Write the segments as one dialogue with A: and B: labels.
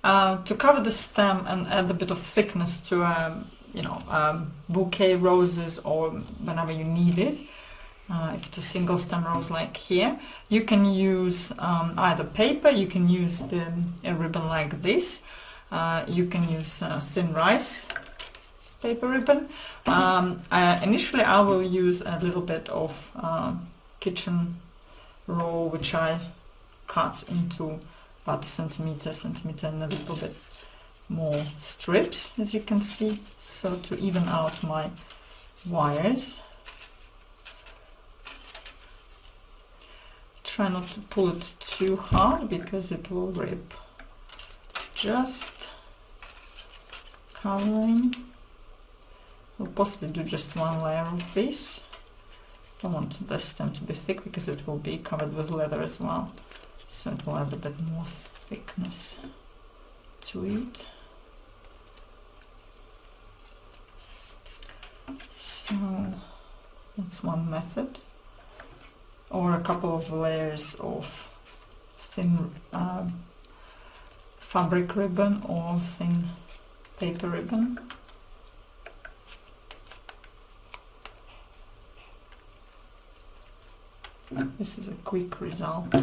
A: to cover the stem and add a bit of thickness to bouquet roses, or whenever you need it. If it's a single stem rose like here, you can use either paper, you can use a ribbon like this, you can use thin rice paper ribbon. Initially I will use a little bit of kitchen roll, which I cut into about a centimeter and a little bit more strips, as you can see, so to even out my wires. Try not to pull it too hard because it will rip. Just covering. We'll possibly do just one layer of this. Don't want the stem to be thick because it will be covered with leather as well, so it will add a bit more thickness to it. So that's one method. Or a couple of layers of thin fabric ribbon or thin paper ribbon. This is a quick result.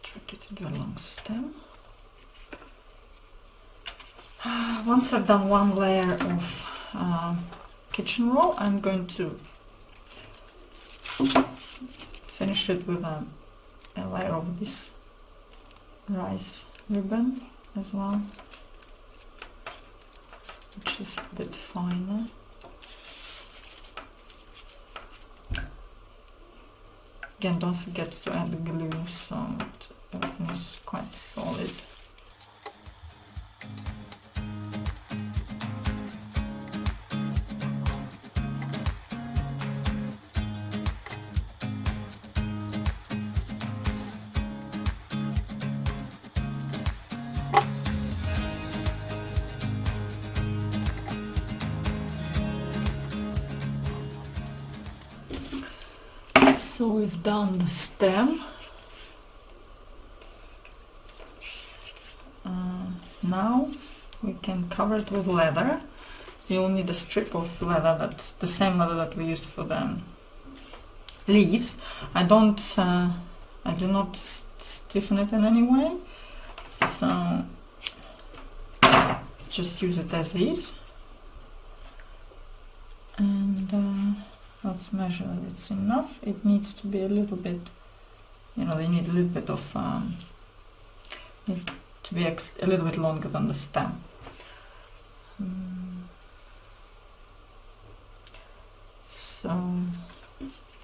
A: Tricky to do a long stem. Once I've done one layer of kitchen roll, I'm going to finish it with a layer of this rice ribbon as well, which is a bit finer. Again, don't forget to add the glue so that everything is quite solid. So we've done the stem. Now we can cover it with leather. You'll need a strip of leather, that's the same leather that we used for the leaves. I do not stiffen it in any way, so just use it as is. And let's measure it's enough. It needs to be a little bit, they need a little bit of to be a little bit longer than the stem. So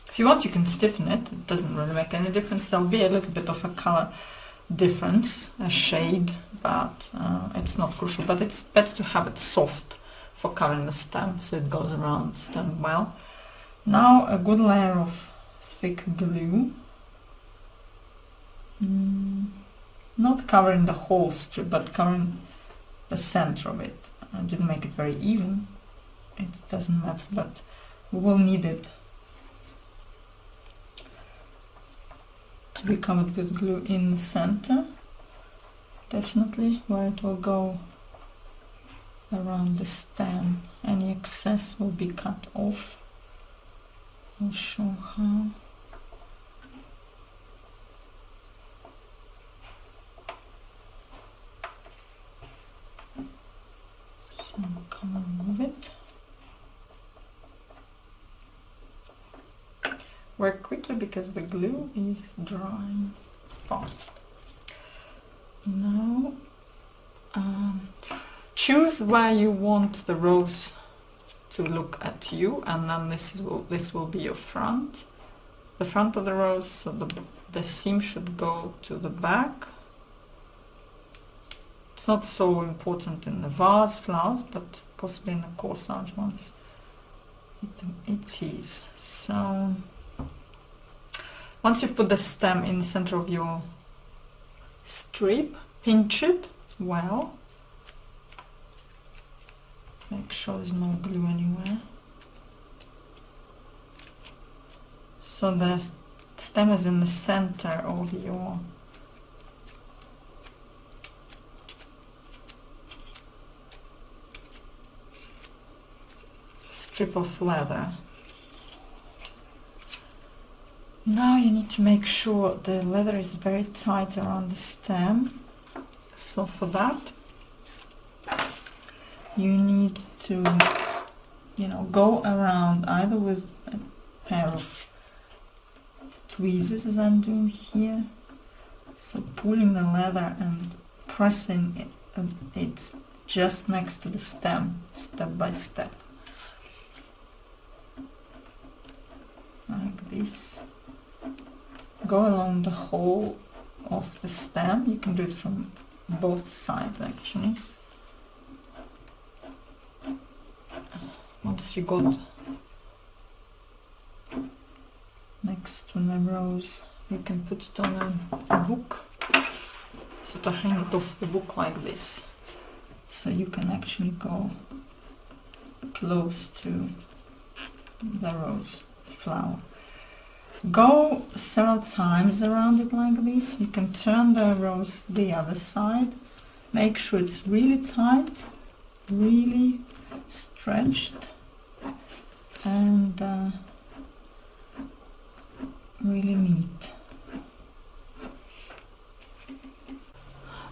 A: if you want, you can stiffen it. It doesn't really make any difference. There'll be a little bit of a color difference, a shade, but it's not crucial. But it's better to have it soft for covering the stem, so it goes around the stem well. Now a good layer of thick glue, not covering the whole strip, but covering the center of it. I didn't make it very even, it doesn't matter, but we will need it to be covered with glue in the center, definitely, where it will go around the stem. Any excess will be cut off. I'll show how. So come and move it. Work quickly because the glue is drying fast. Now choose where you want the rose to look at you, and then this will be your front, the front of the rose, so the seam should go to the back. It's not so important in the vase flowers, but possibly in the corsage ones it is. So once you've put the stem in the center of your strip, pinch it well. Make sure there's no glue anywhere. So the stem is in the center of your strip of leather. Now you need to make sure the leather is very tight around the stem. So for that, you need to, go around either with a pair of tweezers, as I'm doing here. So pulling the leather and pressing it just next to the stem, step by step. Like this. Go along the whole of the stem. You can do it from both sides actually. Once you got next to the rose, you can put it on a book, so to hang it off the book like this, so you can actually go close to the rose flower. Go several times around it like this. You can turn the rose the other side. Make sure it's really tight, really stretched, and really neat.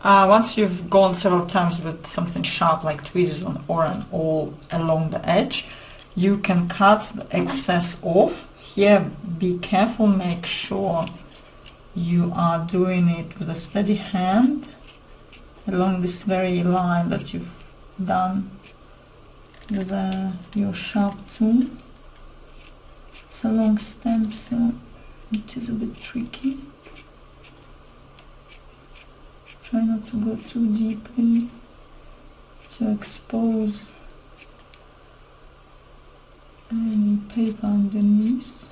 A: Once you've gone several times with something sharp like tweezers or an awl along the edge, you can cut the excess off. Here, be careful, make sure you are doing it with a steady hand along this very line that you've done with your sharp tool. It's a long stem, so it is a bit tricky. Try not to go too deeply to expose any paper underneath,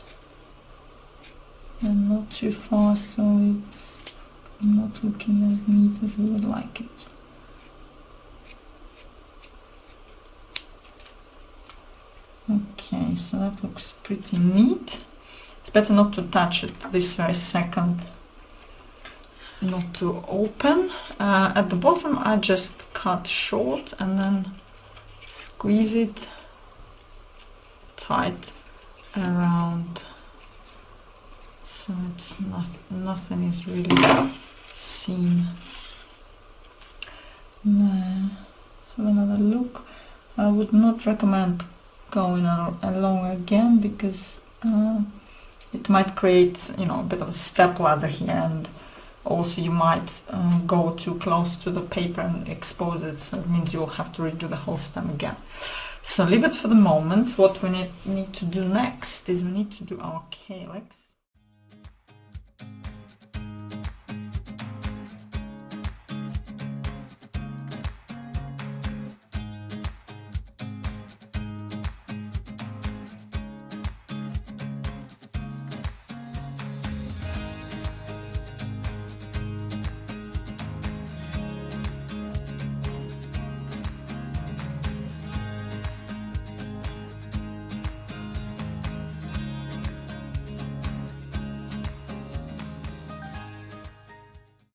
A: and not too far so it's not looking as neat as we would like it. Okay, so that looks pretty neat. It's better not to touch it this very second, not to open. At the bottom I just cut short and then squeeze it tight around, so it's nothing is really seen. There, have another look. I would not recommend going along again because it might create, a bit of a step ladder here, and also you might go too close to the paper and expose it, so it means you'll have to redo the whole stem again. So leave it for the moment. What we need to do next is we need to do our calyx.